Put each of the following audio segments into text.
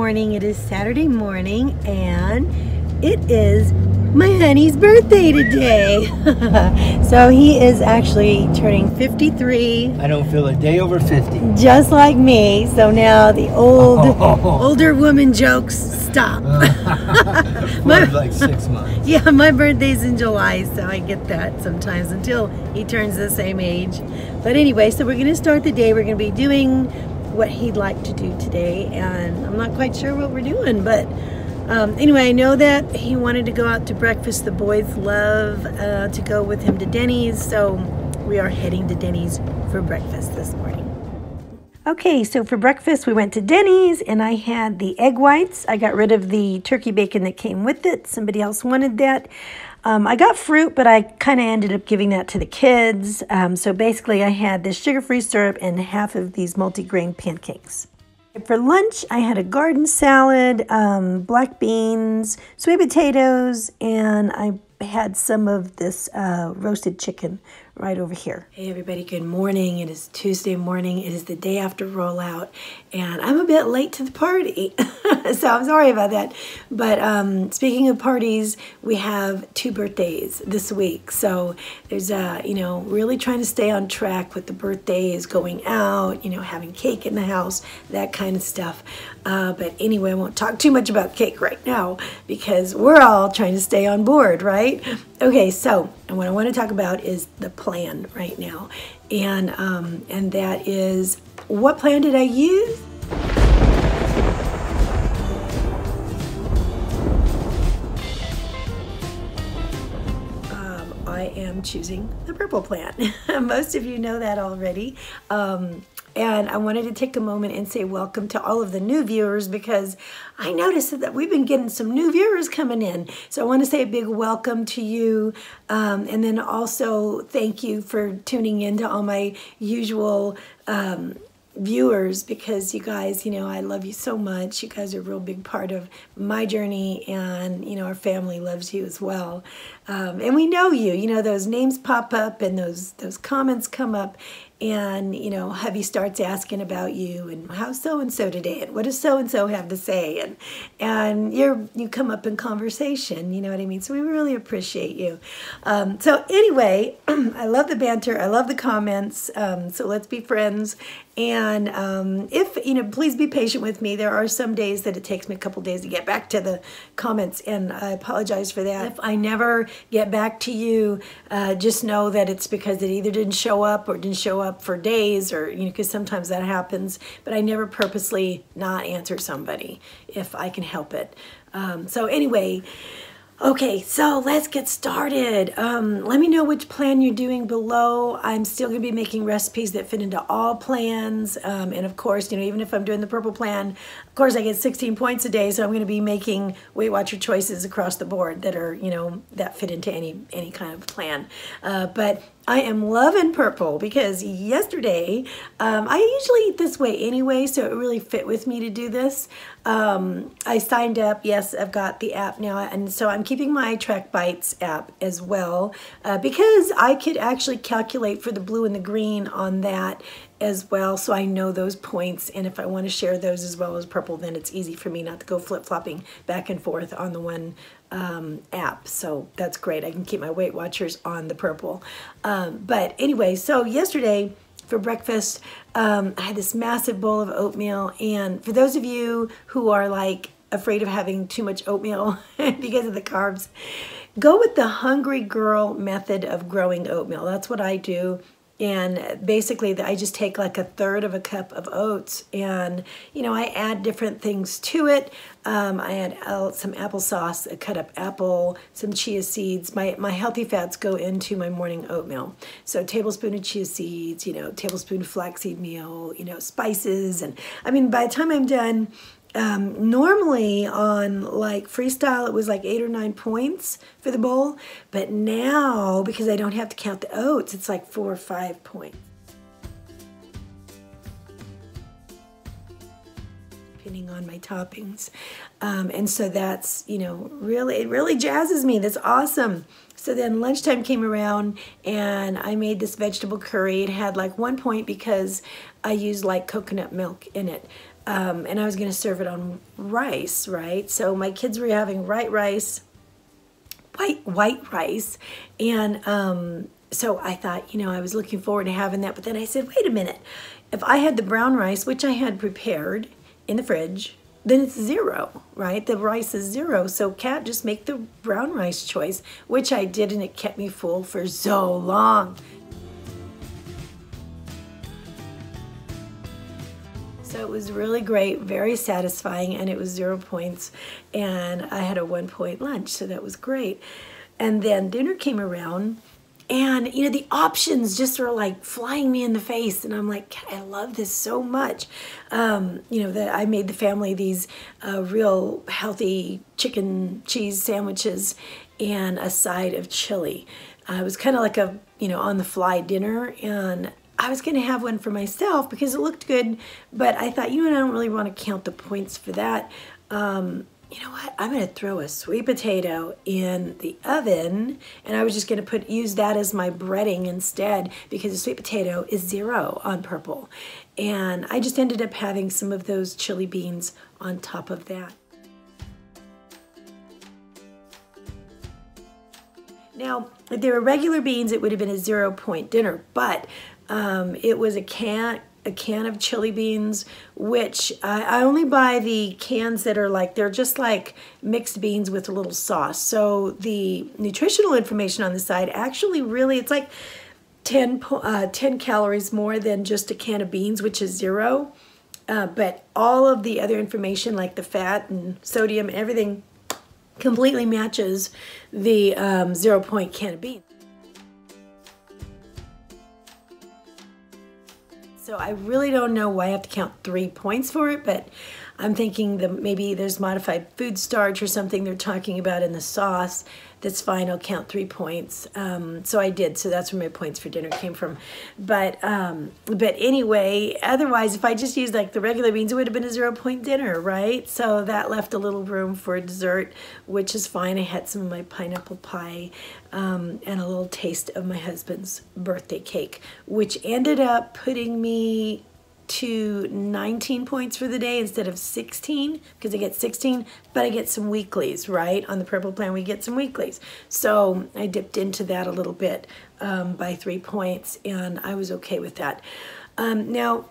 morning. It is Saturday morning and it is my honey's birthday today. So he is actually turning 53. I don't feel a day over 50. Just like me. So now the older woman jokes stop. For like 6 months. Yeah, my birthday's in July, so I get that sometimes until he turns the same age. But anyway, so we're going to start the day. We're going to be doing what he'd like to do today, and I'm not quite sure what we're doing, but anyway, I know that he wanted to go out to breakfast. The boys love to go with him to Denny's, so we are heading to Denny's for breakfast this morning. Okay, so for breakfast we went to Denny's and I had the egg whites. I got rid of the turkey bacon that came with it. Somebody else wanted that. I got fruit, but I kind of ended up giving that to the kids. So basically I had this sugar-free syrup and half of these multi-grain pancakes. For lunch, I had a garden salad, black beans, sweet potatoes, and I had some of this roasted chicken right over here. Hey everybody, good morning. It is Tuesday morning. It is the day after rollout, and I'm a bit late to the party. So I'm sorry about that. But speaking of parties, we have 2 birthdays this week. So there's really trying to stay on track with the birthdays, going out, having cake in the house, that kind of stuff. But anyway, I won't talk too much about cake right now because we're all trying to stay on board, right? Okay, so and what I want to talk about is the plan right now, and that is, what plan did I use? I am choosing the purple plan. Most of you know that already. And I wanted to take a moment and say welcome to all of the new viewers, because I noticed that we've been getting some new viewers coming in. So I want to say a big welcome to you. And then also thank you for tuning in to all my usual viewers, because you guys, I love you so much. You guys are a real big part of my journey, and our family loves you as well. And we know you, those names pop up and those comments come up, and hubby starts asking about you and how's so-and-so today and what does so-and-so have to say, and you come up in conversation, you know what I mean? So we really appreciate you. So anyway, I love the banter, I love the comments, so let's be friends. And if please be patient with me. There are some days that it takes me a couple days to get back to the comments, and I apologize for that. If I never get back to you, just know that it's because it either didn't show up or didn't show up for days, or because sometimes that happens. But I never purposely not answer somebody if I can help it. So anyway. Okay, so let's get started. Let me know which plan you're doing below. I'm still going to be making recipes that fit into all plans. And of course, even if I'm doing the purple plan, of course I get 16 points a day, so I'm going to be making Weight Watcher choices across the board that are, that fit into any kind of plan. But I am loving purple because yesterday, I usually eat this way anyway, so it really fit with me to do this. I signed up. Yes, I've got the app now, and so I'm keeping my Track Bites app as well, because I could actually calculate for the blue and the green on that as well, so I know those points, and if I want to share those as well as purple, then it's easy for me not to go flip-flopping back and forth on the one app. So that's great. I can keep my Weight Watchers on the purple. But anyway, so yesterday for breakfast, I had this massive bowl of oatmeal, and for those of you who are like afraid of having too much oatmeal because of the carbs, go with the Hungry Girl method of growing oatmeal. That's what I do. And basically, I just take like 1/3 of a cup of oats, and I add different things to it. I add some applesauce, a cut up apple, some chia seeds. My healthy fats go into my morning oatmeal. So a tablespoon of chia seeds, tablespoon of flaxseed meal, spices, and I mean by the time I'm done. Normally on like Freestyle it was like 8 or 9 points for the bowl, but now because I don't have to count the oats, it's like 4 or 5 points, depending on my toppings. And so that's it really jazzes me. That's awesome. So then lunchtime came around and I made this vegetable curry. It had like 1 point because I used like coconut milk in it. and I was going to serve it on rice, right? So my kids were having white rice, and so I thought, I was looking forward to having that, but then I said, wait a minute, if I had the brown rice, which I had prepared in the fridge, then it's 0, right? The rice is 0, so Kat, just make the brown rice choice, which I did, and it kept me full for so long. So it was really great, very satisfying, and it was 0 points, and I had a 1-point lunch, so that was great. And then dinner came around, and the options just were like flying me in the face, and I'm like, I love this so much. That I made the family these real healthy chicken cheese sandwiches and a side of chili. It was kind of like a on the fly dinner, and I was going to have one for myself because it looked good, but I thought, I don't really want to count the points for that. You know what? I'm going to throw a sweet potato in the oven, and I was just going to use that as my breading instead, because the sweet potato is 0 on purple. And I just ended up having some of those chili beans on top of that. Now, if they were regular beans, it would have been a 0-point dinner, but it was a can of chili beans, which I only buy the cans that are they're just like mixed beans with a little sauce. So the nutritional information on the side actually it's like 10 calories more than just a can of beans, which is 0. But all of the other information, like the fat and sodium and everything, completely matches the 0-point can of beans. So I really don't know why I have to count 3 points for it, but I'm thinking that maybe there's modified food starch or something they're talking about in the sauce. That's fine, I'll count 3 points. So I did, so that's where my points for dinner came from. But anyway, otherwise, if I just used the regular beans, it would have been a 0-point dinner, right? So that left a little room for dessert, which is fine. I had some of my pineapple pie and a little taste of my husband's birthday cake, which ended up putting me to 19 points for the day instead of 16, because I get 16, but I get some weeklies, right? On the Purple Plan, we get some weeklies. So I dipped into that a little bit by 3 points, and I was okay with that. Now,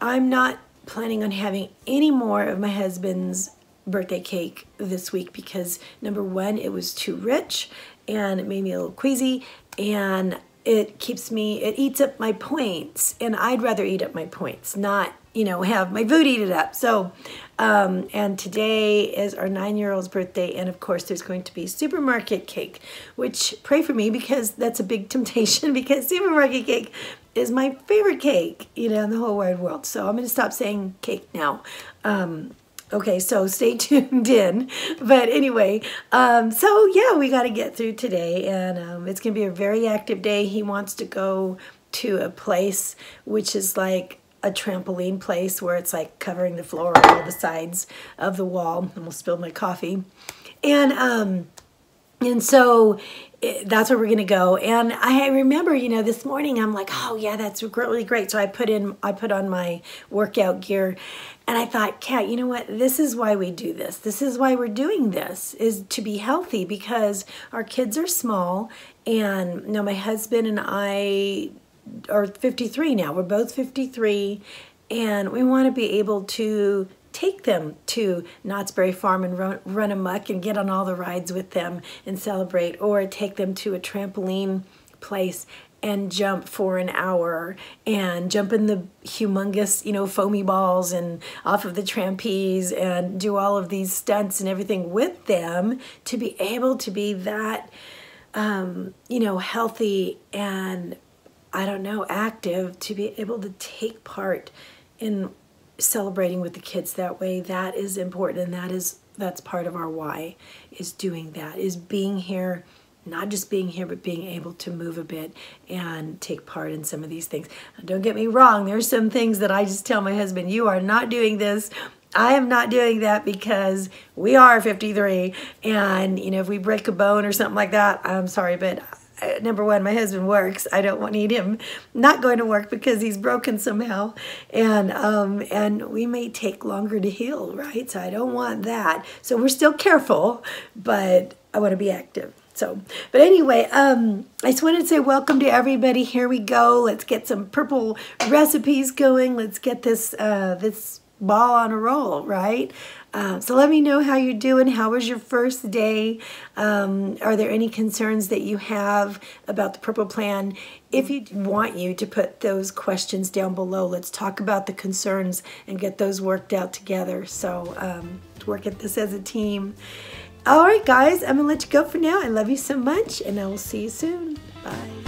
I'm not planning on having any more of my husband's birthday cake this week because, number one, it was too rich, and it made me a little queasy, and it eats up my points, and I'd rather eat up my points, not, have my food eat it up. So, and today is our 9-year-old's birthday, and of course there's going to be supermarket cake, which pray for me because that's a big temptation, because supermarket cake is my favorite cake, in the whole wide world. So I'm going to stop saying cake now. Okay, so stay tuned in. But anyway, so yeah, we got to get through today, and it's going to be a very active day. He wants to go to a place which is like a trampoline place where it's like covering the floor on all the sides of the wall. Almost spilled my coffee. And so that's where we're going to go. And I remember, this morning I'm like, oh yeah, that's really great. So I put on my workout gear, and I thought, Kat, you know what? This is why we do this. This is why we're doing this, is to be healthy, because our kids are small, and my husband and I are 53 now. We're both 53, and we want to be able to take them to Knott's Berry Farm and run amok and get on all the rides with them and celebrate, or take them to a trampoline place and jump for an hour and jump in the humongous, foamy balls and off of the trapeze and do all of these stunts and everything with them, to be able to be that, healthy and, active, to be able to take part in celebrating with the kids that way. That is important, and that's part of our why, is doing that, is being here, not just being here, but being able to move a bit and take part in some of these things. Now, don't get me wrong, there's some things that I just tell my husband, you are not doing this. I am not doing that, because we are 53, and if we break a bone or something like that, I'm sorry, but number one, my husband works. I don't need him not going to work because he's broken somehow. And we may take longer to heal, right? So I don't want that. So we're still careful, but I want to be active. So, but anyway, I just wanted to say welcome to everybody. Here we go. Let's get some purple recipes going. Let's get this this ball on a roll, right? So let me know how you're doing. How was your first day? Are there any concerns that you have about the purple plan? If you want you to put those questions down below, let's talk about the concerns and get those worked out together. So work at this as a team. All right, guys, I'm going to let you go for now. I love you so much, and I will see you soon. Bye.